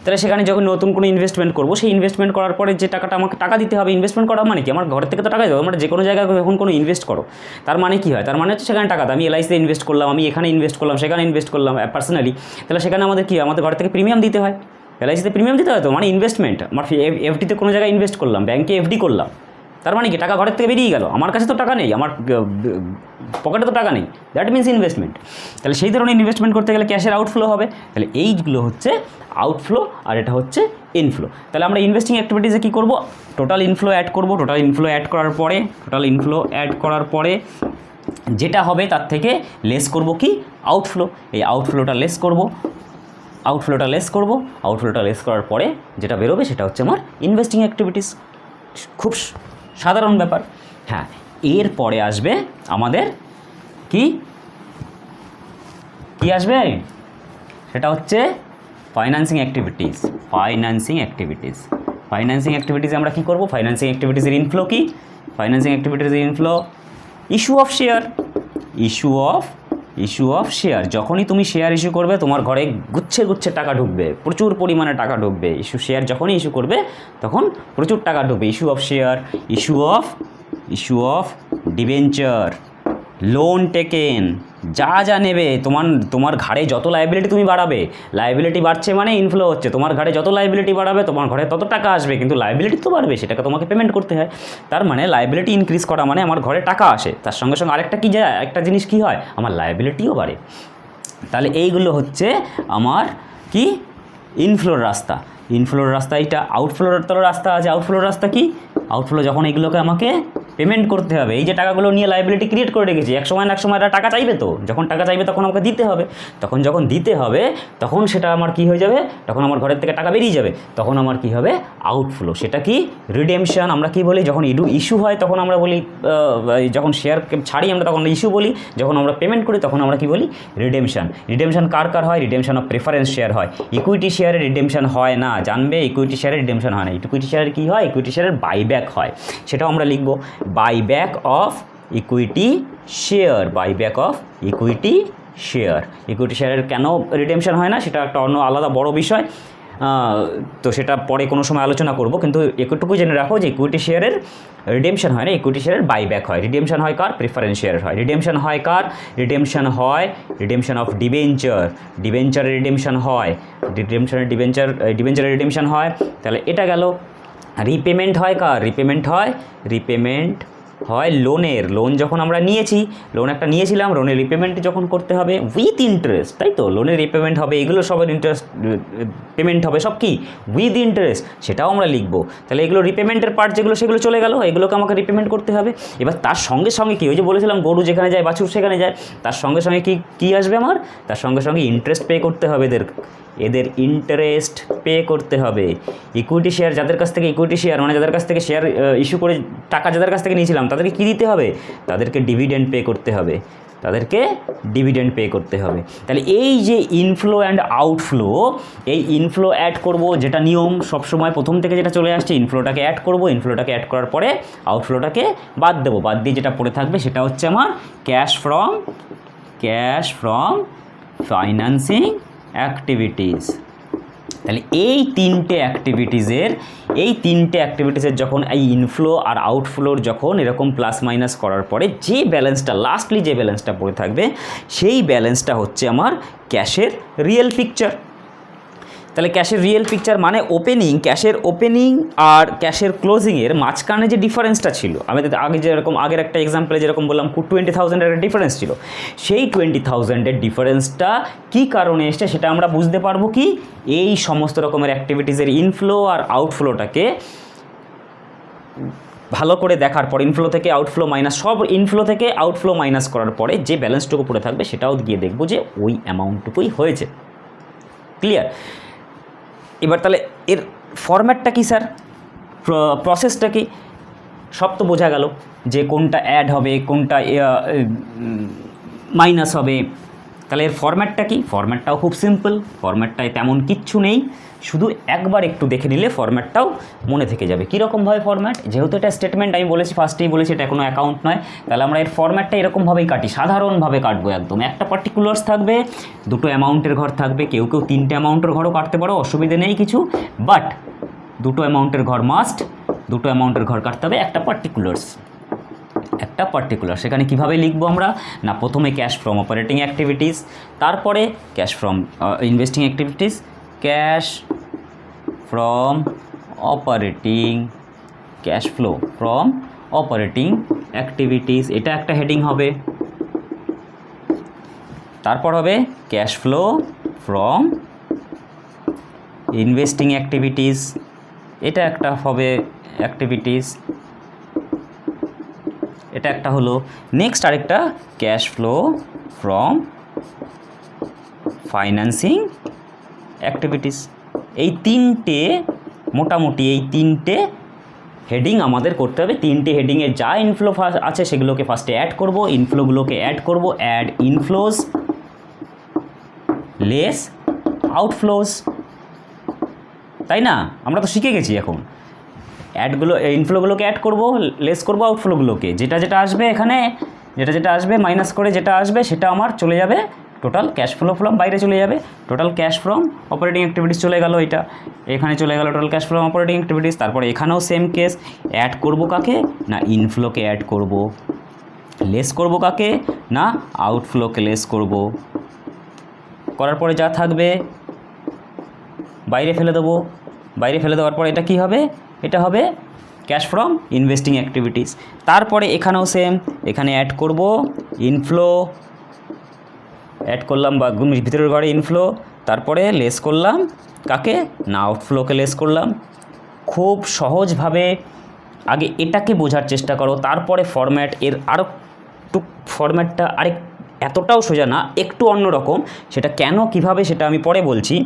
তাহলে সেখানে যখন নতুন কোনো ইনভেস্টমেন্ট করবো, সেই ইনভেস্টমেন্ট করার পরে যে টাকাটা আমাকে টাকা দিতে হবে, ইনভেস্টমেন্ট করা মানে কি, আমার ঘর থেকে তো টাকা দেবো। আমরা যে কোনো জায়গায় যখন কোনো ইনভেস্ট করো তার মানে কী হয়, তার মানে হচ্ছে সেখানে টাকা, আমি এলআইসিতে ইনভেস্ট করলাম, আমি এখানে ইনভেস্ট করলাম, সেখানে ইনভেস্ট করলাম পার্সোনালি, তাহলে সেখানে আমাদের কী হয়, আমাদের ঘর থেকে প্রিমিয়াম দিতে হয়, এলআইসিতে প্রিমিয়াম দিতে হয়, তো মানে ইনভেস্টমেন্ট। আমার এফডিতে কোনো জায়গায় ইনভেস্ট করলাম, ব্যাঙ্কে এফডি করলাম, তার মানে কি টাকা ঘরের থেকে বেরিয়ে গেল, আমার কাছে তো টাকা নেই, আমার পকেটে তো টাকা নেই, দ্যাট মিনস ইনভেস্টমেন্ট। তাহলে সেই ধরনের ইনভেস্টমেন্ট করতে গেলে ক্যাশের আউটফ্লো হবে। তাহলে এইগুলো হচ্ছে আউটফ্লো আর এটা হচ্ছে ইনফ্লো। তাহলে আমরা ইনভেস্টিং অ্যাক্টিভিটিসে কী করবো, টোটাল ইনফ্লো অ্যাড করবো। টোটাল ইনফ্লো অ্যাড করার পরে যেটা হবে তার থেকে লেস করব কি, আউটফ্লো। এই আউটফ্লোটা লেস করার পরে যেটা বেরোবে সেটা হচ্ছে আমার ইনভেস্টিং অ্যাক্টিভিটিস। খুব সাধারণ ব্যাপার। হ্যাঁ, এরপরে আসবে আমাদের কি, কি আসবে? সেটা হচ্ছে ফাইন্যান্সিং অ্যাক্টিভিটিস। ফাইন্যান্সিং অ্যাক্টিভিটিসে আমরা কী করবো? ফাইন্যান্সিং অ্যাক্টিভিটিসের ইনফ্লো কি? ফাইন্যান্সিং অ্যাক্টিভিটিসের ইনফ্লো ইস্যু অফ শেয়ার। যখনই তুমি শেয়ার ইস্যু করবে তোমার ঘরে গুচ্ছে গুচ্ছে টাকা ঢুকবে, প্রচুর পরিমাণে টাকা ঢুকবে। শেয়ার যখনই ইস্যু করবে তখন প্রচুর টাকা ঢুকবে। Issue of share, issue of debenture, loan taken, যা নেবে তোমার ঘাড়ে যত লাইবিলিটি তুমি বাড়াবে, লাইবিলিটি বাড়ছে মানে ইনফ্লো হচ্ছে, তোমার ঘাড়ে যত লাইবিলিটি বাড়াবে তোমার ঘরে তত টাকা আসবে, কিন্তু লাইবিলিটি তো বাড়বে, সেটাকে তোমাকে পেমেন্ট করতে হয়। তার মানে লাইবিলিটি ইনক্রিজ করা মানে আমার ঘরে টাকা আসে, তার সঙ্গে সঙ্গে আরেকটা কি যায়, একটা জিনিস কি হয়, আমার লাইবিলিটিও বাড়ে। তাহলে এইগুলো হচ্ছে আমার কি ইনফ্লোর রাস্তা। এইটা আউটফ্লোর তো রাস্তা আছে। আউটফ্লোর রাস্তা কি? আউটফ্লো যখন এগুলোকে আমাকে পেমেন্ট করতে হবে, এই যে টাকাগুলো নিয়ে লাইবিলিটি ক্রিয়েট করে রেখেছি, এক সময় এরা টাকা চাইবে, তো যখন টাকা চাইবে তখন আমাকে দিতে হবে, যখন দিতে হবে তখন সেটা আমার কি হয়ে যাবে, তখন আমার ঘরের থেকে টাকা বেরিয়ে যাবে, তখন আমার কি হবে, আউটফ্লো। সেটা কি? রিডেমশন। আমরা কি বলি, যখন ইস্যু হয় তখন আমরা বলি, যখন শেয়ার ছাড়ি আমরা তখন ইস্যু বলি, যখন আমরা পেমেন্ট করি তখন আমরা কি বলি, রিডেমশন। রিডেমশন কার হয়? রিডেমশন অফ প্রেফারেন্স শেয়ার হয়। ইকুইটি শেয়ারে রিডেমশন হয় না, জানবে, ইকুইটি শেয়ারে রিডেমশন হয় না। ইকুইটি শেয়ারের কী হয়? ইকুইটি শেয়ারের বাইব্যাক হয়, সেটাও আমরা লিখব, buyback of equity share. Equity শেয়ারের কেন রিডেমশন হয় না সেটা একটা অন্য আলাদা বড় বিষয়, তো সেটা পরে কোনো সময় আলোচনা করব, কিন্তু একটুকু জেনে রাখো যে ইকুইটি শেয়ারের রিডেমশন হয় না, ইকুইটি শেয়ারের বাইব্যাক হয়। রিডেমশন হয় কার? প্রেফারেন্স শেয়ারের হয়। রিডেমশন হয় কার? রিডেমশন অফ ডিবেঞ্চারের রিডেমশন হয়। ডিবেঞ্চারের রিডেমশন হয়। তাহলে এটা গেল। রিপেমেন্ট হয় কার? রিপেমেন্ট হয় লোনের। লোন যখন আমরা নিয়েছি, লোন একটা নিয়েছিলাম, লোনের রিপেমেন্ট যখন করতে হবে উইথ ইন্টারেস্ট, তাই তো, লোনের রিপেমেন্ট হবে, এগুলো সবার ইন্টারেস্ট পেমেন্ট হবে, সব কি উইথ ইন্টারেস্ট, সেটাও আমরা লিখবো। তাহলে এগুলো রিপেমেন্টের পার্ট যেগুলো সেগুলো চলে গেল, এগুলোকে আমাকে রিপেমেন্ট করতে হবে। এবার তার সঙ্গে সঙ্গে কি, ওই যে বলেছিলাম গরু যেখানে যায় বাছুর সেখানে যায়, তার সঙ্গে সঙ্গে কি আসবে আমার? তার সঙ্গে সঙ্গে ইন্টারেস্ট পে করতে হবে, এদের ইন্টারেস্ট পে করতে হবে। ইকুইটি শেয়ার যাদের কাছ থেকে, ইকুইটি শেয়ার মানে যাদের কাছ থেকে শেয়ার ইস্যু করে টাকা যাদের কাছ থেকে নিয়েছিলাম, তাদেরকে কী দিতে হবে? তাদেরকে ডিভিডেন্ড পে করতে হবে। তাহলে এই যে ইনফ্লো অ্যান্ড আউটফ্লো, এই ইনফ্লো অ্যাড করব, যেটা নিয়ম সবসময় প্রথম থেকে যেটা চলে আসছে, ইনফ্লোটাকে অ্যাড করব, ইনফ্লোটাকে অ্যাড করার পরে আউটফ্লোটাকে বাদ দেবো, বাদ দিয়ে যেটা পড়ে থাকবে সেটা হচ্ছে আমার ক্যাশ ফ্রম ফাইন্যান্সিং অ্যাক্টিভিটিস। তাহলে এই তিনটে অ্যাক্টিভিটিসের যখন এই ইনফ্লো আর আউটফ্লোর যখন এরকম প্লাস মাইনাস করার পরে যে ব্যালেন্সটা লাস্টলি যে ব্যালেন্সটা পড়ে থাকবে, সেই ব্যালেন্সটা হচ্ছে আমার ক্যাশের রিয়েল পিকচার। তাহলে ক্যাশের রিয়েল পিকচার মানে ক্যাশের ওপেনিং আর ক্যাশের ক্লোজিংয়ের মাঝখানে যে ডিফারেন্সটা ছিল, আমি আগের একটা এক্সাম্পলে যেরকম বললাম 20,000 একটা ডিফারেন্স ছিল, সেই 20,000-এর ডিফারেন্সটা কী কারণে এসছে সেটা আমরা বুঝতে পারবো কি, এই সমস্ত রকমের অ্যাক্টিভিটিসের ইনফ্লো আর আউটফ্লোটাকে ভালো করে দেখার পর, ইনফ্লো থেকে আউটফ্লো মাইনাস, সব ইনফ্লো থেকে আউটফ্লো মাইনাস করার পরে যে ব্যালেন্সটুকু পড়ে থাকবে সেটাও গিয়ে দেখবো যে ওই অ্যামাউন্টটুকুই হয়েছে। ক্লিয়ার? এবার তাহলে এর ফরম্যাটটা কি স্যার, প্রসেসটা কি, সব তো বোঝা গেল যে কোনটা অ্যাড হবে, কোনটা মাইনাস হবে। তাহলে এর ফরম্যাটটা কি? ফরম্যাটটাও খুব সিম্পল, ফরম্যাটটায় তেমন কিচ্ছু নেই, শুধু একবার একটু দেখে নিলে ফরম্যাটটাও মনে থেকে যাবে। কীরকমভাবে ফরম্যাট, যেহেতু এটা স্টেটমেন্ট, আমি ফার্স্টেই বলেছি এটা কোনো অ্যাকাউন্ট নয়, তাহলে আমরা এর ফরম্যাটটা এরকমভাবেই কাটি, সাধারণভাবে কাটবো একদম। একটা পার্টিকুলার্স থাকবে, দুটো অ্যামাউন্টের ঘর থাকবে, কেউ তিনটে অ্যামাউন্টের ঘরও কাটতে পারো, অসুবিধে নেই কিছু, বাট দুটো অ্যামাউন্টের ঘর মাস্ট, দুটো অ্যামাউন্টের ঘর কাটতে হবে, একটা পার্টিকুলার। সেখানে কিভাবে লিখবো আমরা না, প্রথমে ক্যাশ ফ্রম অপারেটিং অ্যাক্টিভিটিস, তারপরে cash from investing activities, cash flow from operating activities, এটা একটা হেডিং হবে। তারপর হবে cash flow from investing activities, এটা একটা হবে অ্যাক্টিভিটিস, এটা একটা হলো। নেক্সট আরেকটা cash flow from financing activities. এই তিনটে মোটামুটি হেডিং আমাদের করতে হবে। তিনটে হেডিংয়ে যা ইনফ্লো আছে সেগুলোকে ফার্স্টে অ্যাড করব, ইনফ্লোগুলোকে অ্যাড করব, অ্যাড ইনফ্লোজ, লেস আউটফ্লোজ, তাই না? আমরা তো শিখে গেছি এখন। অ্যাডগুলো ইনফ্লোগুলোকে অ্যাড করব, লেস করব আউটফ্লোগুলোকে, যেটা যেটা আসবে এখানে, যেটা যেটা আসবে মাইনাস করে যেটা আসবে সেটা আমার চলে যাবে টোটাল ক্যাশ ফ্লো ফ্রম বাইরে চলে যাবে, total cash from operating activities চলে গেল, এটা এখানে চলে গেল total cash from operating activities. তারপরে এখানেও সেম কেস, অ্যাড করব কাকে না ইনফ্লোকে অ্যাড করব, লেস করব কাকে না আউটফ্লোকে লেস করব, করার পরে যা থাকবে বাইরে ফেলে দেবো, বাইরে ফেলে দেওয়ার পর এটা কি হবে, এটা হবে ক্যাশ ফ্রম ইনভেস্টিং অ্যাক্টিভিটিস। তারপরে এখানেও সেম, এখানে অ্যাড করব ইনফ্লো, অ্যাড করলাম বা ভিতরের ঘরে ইনফ্লো, তারপরে লেস করলাম কাকে না আউটফ্লোকে লেস করলাম। খুব সহজভাবে আগে এটাকে বোঝার চেষ্টা করো, তারপরে ফরম্যাট এর আরও একটু ফরম্যাটটা আরেক এতটাও সোজা না, একটু অন্যরকম, সেটা কেন কিভাবে সেটা আমি পরে বলছি।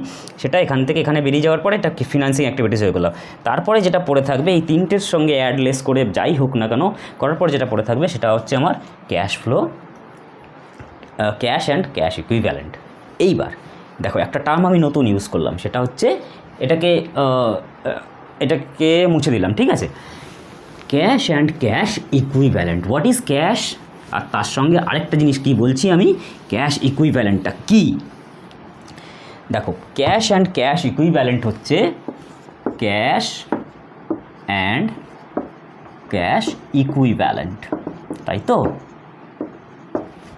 সেটা এখান থেকে এখানে বেরিয়ে যাওয়ার পরে এটা ফিনান্সিং অ্যাক্টিভিটিস হয়ে গেলো। তারপরে যেটা পড়ে থাকবে এই তিনটের সঙ্গে অ্যাড লেস করে যাই হোক না কেন করার পর যেটা পড়ে থাকবে সেটা হচ্ছে আমার cash flow, cash and cash equivalent. এইবার দেখো একটা টার্ম আমি নতুন ইউজ করলাম, সেটা হচ্ছে এটাকে মুছে দিলাম, ঠিক আছে। Cash and cash equivalent, what is cash, আর তার সঙ্গে আরেকটা জিনিস কি বলছি আমি, ক্যাশ ইকুইভ্যালেন্টটা কি। দেখো ক্যাশ অ্যান্ড ক্যাশ ইকুইভ্যালেন্ট হচ্ছে ক্যাশ অ্যান্ড ক্যাশ ইকুইভ্যালেন্ট, তাই তো।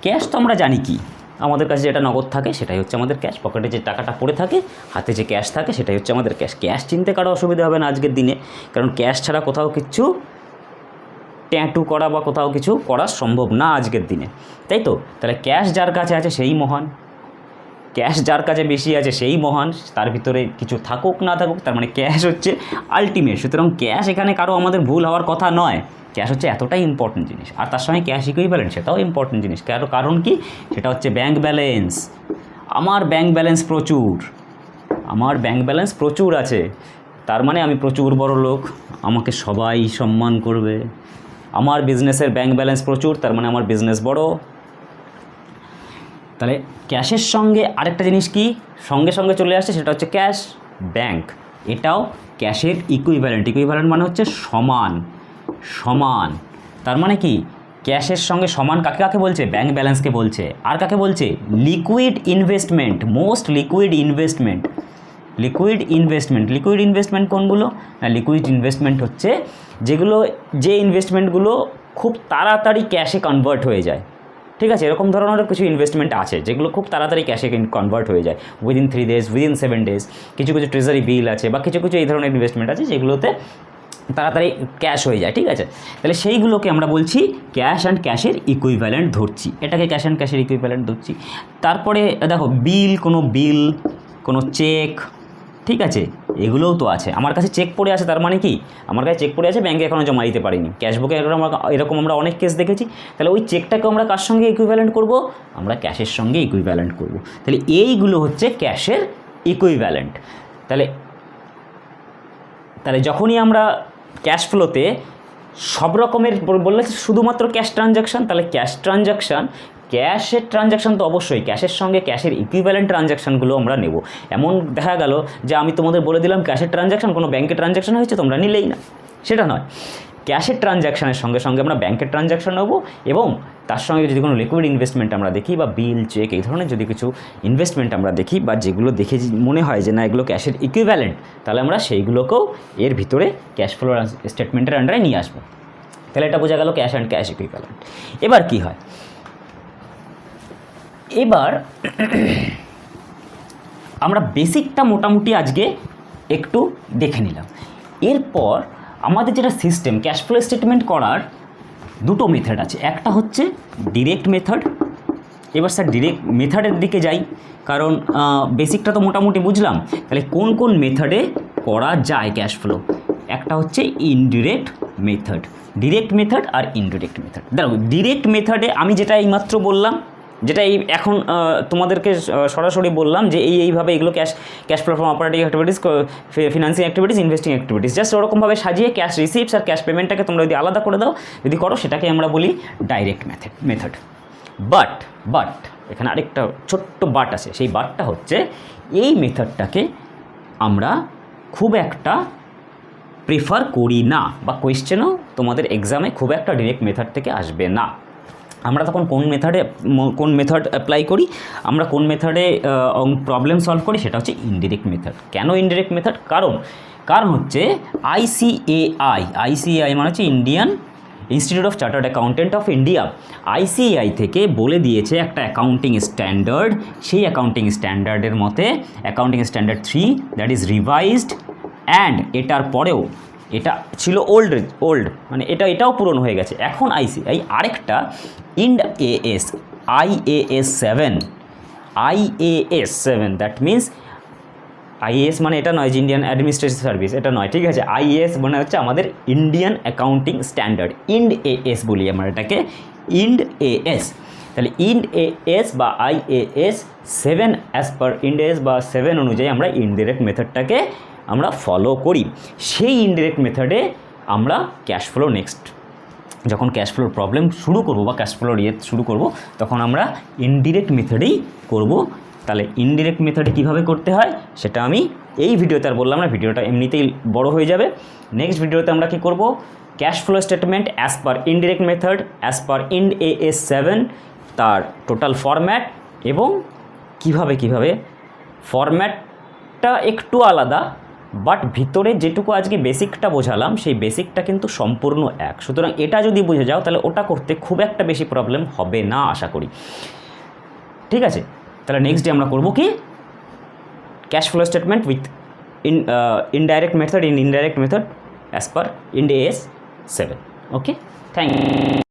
ক্যাশ তো আমরা জানি কি, আমাদের কাছে যেটা নগদ থাকে সেটাই হচ্ছে আমাদের ক্যাশ, পকেটে যে টাকাটা পড়ে থাকে, হাতে যে ক্যাশ থাকে সেটাই হচ্ছে আমাদের ক্যাশ। ক্যাশ চিনতে কারো অসুবিধা হবে না আজকের দিনে, কারণ ক্যাশ ছাড়া কোথাও কিচ্ছু ট্যাটু করা বা কোথাও কিছু করা সম্ভব না আজকের দিনে, তাই তো। তাহলে ক্যাশ যার কাছে আছে সেই মহান, ক্যাশ যার কাছে বেশি আছে সেই মহান, তার ভিতরে কিছু থাকুক না থাকুক, তার মানে ক্যাশ হচ্ছে আলটিমেট। সুতরাং ক্যাশ এখানে কারো আমাদের ভুল হওয়ার কথা নয়, ক্যাশ হচ্ছে এতটাই ইম্পর্টেন্ট জিনিস। আর তার সঙ্গে ক্যাশ ইকুইভ্যালেন্ট সেটাও ইম্পর্টেন্ট জিনিস, কারণ কি, সেটা হচ্ছে ব্যাঙ্ক ব্যালেন্স। আমার ব্যাঙ্ক ব্যালেন্স প্রচুর, আমার ব্যাঙ্ক ব্যালেন্স প্রচুর আছে, তার মানে আমি প্রচুর বড় লোক, আমাকে সবাই সম্মান করবে। আমার বিজনেসের ব্যাঙ্ক ব্যালেন্স প্রচুর, তার মানে আমার বিজনেস বড়। তাহলে ক্যাশের সঙ্গে আরেকটা জিনিস কি সঙ্গে সঙ্গে চলে আসছে, সেটা হচ্ছে ক্যাশ ব্যাঙ্ক, এটাও ক্যাশের ইকুইভ্যালেন্ট। ইকুইভ্যালেন্ট মানে হচ্ছে সমান, সমান। তার মানে কি, ক্যাশের সঙ্গে সমান কাকে কাকে বলছে, ব্যাঙ্ক ব্যালেন্সকে বলছে। আর কাকে বলছে, liquid investment, most liquid investment. Liquid investment, liquid investment কোনগুলো না, লিকুইড ইনভেস্টমেন্ট হচ্ছে যেগুলো, যে ইনভেস্টমেন্টগুলো খুব তাড়াতাড়ি ক্যাশে কনভার্ট হয়ে যায়, ঠিক আছে। এরকম ধরনের কিছু ইনভেস্টমেন্ট আছে যেগুলো খুব তাড়াতাড়ি ক্যাশে কনভার্ট হয়ে যায়, উইদিন 3 days, উইদিন 7 days। কিছু কিছু ট্রেজারি বিল আছে বা কিছু কিছু এই ধরনের ইনভেস্টমেন্ট আছে যেগুলোতে তাড়াতাড়ি ক্যাশ হয়ে যায়, ঠিক আছে। তাহলে সেইগুলোকে আমরা বলছি ক্যাশ অ্যান্ড ক্যাশের ইকুইভ্যালেন্ট ধরছি, এটাকে ক্যাশ অ্যান্ড ক্যাশের ইকুইভ্যালেন্ট ধরছি। তারপরে দেখো বিল, কোনো চেক, ঠিক আছে, এগুলোও তো আছে। আমার কাছে চেক পড়ে আছে, তার মানে কি, আমার কাছে চেক পড়ে আছে, ব্যাঙ্কে এখনও জমা দিতে পারিনি, ক্যাশবুকে এরকম আমরা অনেক কেস দেখেছি। তাহলে ওই চেকটাকে আমরা কার সঙ্গে ইকুইভ্যালেন্ট করব, আমরা ক্যাশের সঙ্গে ইকুইভ্যালেন্ট করব। তাহলে এইগুলো হচ্ছে ক্যাশের ইকুইভ্যালেন্ট। তাহলে যখনই আমরা ক্যাশ ফ্লোতে সব রকমের বললে শুধুমাত্র ক্যাশ ট্রানজ্যাকশান, তাহলে ক্যাশ ট্রানজ্যাকশান, ক্যাশের ট্রানজ্যাকশান তো অবশ্যই, ক্যাশের সঙ্গে ক্যাশের ইকুইভ্যালেন্ট ট্রানজ্যাকশানগুলো আমরা নেব। এমন দেখা গেল যে আমি তোমাদের বলে দিলাম ক্যাশের ট্রানজ্যাকশান, কোনো ব্যাঙ্কের ট্রানজ্যাকশান হয়েছে তোমরা নিলেই না, সেটা নয়। ক্যাশের ট্রানজ্যাকশানের সঙ্গে সঙ্গে আমরা ব্যাঙ্কের ট্রানজ্যাকশান নেব, এবং তার সঙ্গে যদি কোনো লিকুইড ইনভেস্টমেন্ট আমরা দেখি বা বিল, চেক, এই ধরনের যদি কিছু ইনভেস্টমেন্ট আমরা দেখি বা যেগুলো দেখে মনে হয় যে না এগুলো ক্যাশের ইকুইভ্যালেন্ট, তাহলে আমরা সেইগুলোকেও এর ভিতরে ক্যাশ ফ্লো স্টেটমেন্টের আন্ডারে নিয়ে আসবো। তাহলে এটা বোঝা গেল ক্যাশ অ্যান্ড ক্যাশ ইকুইভ্যালেন্ট। এবার কি হয়, এবার আমরা বেসিকটা মোটামুটি আজকে একটু দেখে নিলাম। এরপর আমাদের যেটা সিস্টেম, ক্যাশ ফ্লো স্টেটমেন্ট করার দুটো মেথড আছে, একটা হচ্ছে ডিরেক্ট মেথড। এবার স্যার ডিরেক্ট মেথডের দিকে যাই, কারণ বেসিকটা তো মোটামুটি বুঝলাম। তাহলে কোন কোন মেথডে করা যায় ক্যাশ ফ্লো, একটা হচ্ছে ইনডিরেক্ট মেথড, ডিরেক্ট মেথড আর ইনডিরেক্ট মেথড। দেখো ডিরেক্ট মেথডে আমি যেটা এইমাত্র বললাম, যেটা এই এখন তোমাদেরকে সরাসরি বললাম যে এইভাবে এগুলো cash flow from operating activities, financing activities, investing activities, just ওরকমভাবে সাজিয়ে ক্যাশ রিসিপ্টস আর ক্যাশ পেমেন্টটাকে তোমরা যদি আলাদা করে দাও, যদি করো, সেটাকে আমরা বলি ডাইরেক্ট মেথড। বাট এখানে আরেকটা ছোট্ট বাট আছে, সেই বাটটা হচ্ছে এই মেথডটাকে আমরা খুব একটা প্রেফার করি না, বা কোয়েশ্চেনও তোমাদের এক্সামে খুব একটা ডিরেক্ট মেথড থেকে আসবে না। আমরা তখন কোন মেথড অ্যাপ্লাই করি, আমরা কোন মেথডে প্রবলেম সলভ করি, সেটা হচ্ছে ইনডিরেক্ট মেথড। কেন ইনডিরেক্ট মেথড? কারণ হচ্ছে আইসিএআই মানে হচ্ছে Indian institute of chartered accountant of India, আইসিএআই থেকে বলে দিয়েছে একটা অ্যাকাউন্টিং স্ট্যান্ডার্ড, সেই অ্যাকাউন্টিং স্ট্যান্ডার্ডের মতে accounting standard 3 that is revised, and এটার পরেও এটা ছিল ওল্ড মানে এটাও পূরণ হয়ে গেছে। এখন আইসিআই আরেকটা IAS 7 দ্যাট মিনস আইএএস মানে এটা নয় যে ইন্ডিয়ান অ্যাডমিনিস্ট্রেটিভ সার্ভিস, এটা নয়, ঠিক আছে। আইএএস মানে হচ্ছে আমাদের ইন্ডিয়ান অ্যাকাউন্টিং স্ট্যান্ডার্ড, IND-AS বলি আমরা এটাকে, IND-AS। তাহলে IND-AS বা IAS 7 অ্যাজ পার IND-AS বা 7 অনুযায়ী আমরা ইনডিরেক্ট মেথডটাকে আমরা ফলো করি। সেই ইনডিরেক্ট মেথডে আমরা ক্যাশ ফ্লো যখন ক্যাশ ফ্লোর প্রবলেম শুরু করব বা ক্যাশ ফ্লোর শুরু করব, তখন আমরা ইনডিরেক্ট মেথডেই করব। তাহলে ইনডিরেক্ট মেথডে কীভাবে করতে হয় সেটা আমি এই ভিডিওতে আর বললাম না, ভিডিওটা এমনিতেই বড় হয়ে যাবে। নেক্সট ভিডিওতে আমরা কি করব, cash flow statement as per indirect method as per IND-AS 7, তার টোটাল ফরম্যাট এবং কিভাবে ফরম্যাটটা একটু আলাদা, বাট ভিতরে যেটুকু আজকে বেসিকটা বোঝালাম সেই বেসিকটা কিন্তু সম্পূর্ণ এক। সুতরাং এটা যদি বুঝে যাও তাহলে ওটা করতে খুব একটা বেশি প্রবলেম হবে না আশা করি, ঠিক আছে। তাহলে নেক্সট ডে আমরা করব কি, cash flow statement with indirect method as per IND-AS 7। Okay, thank you.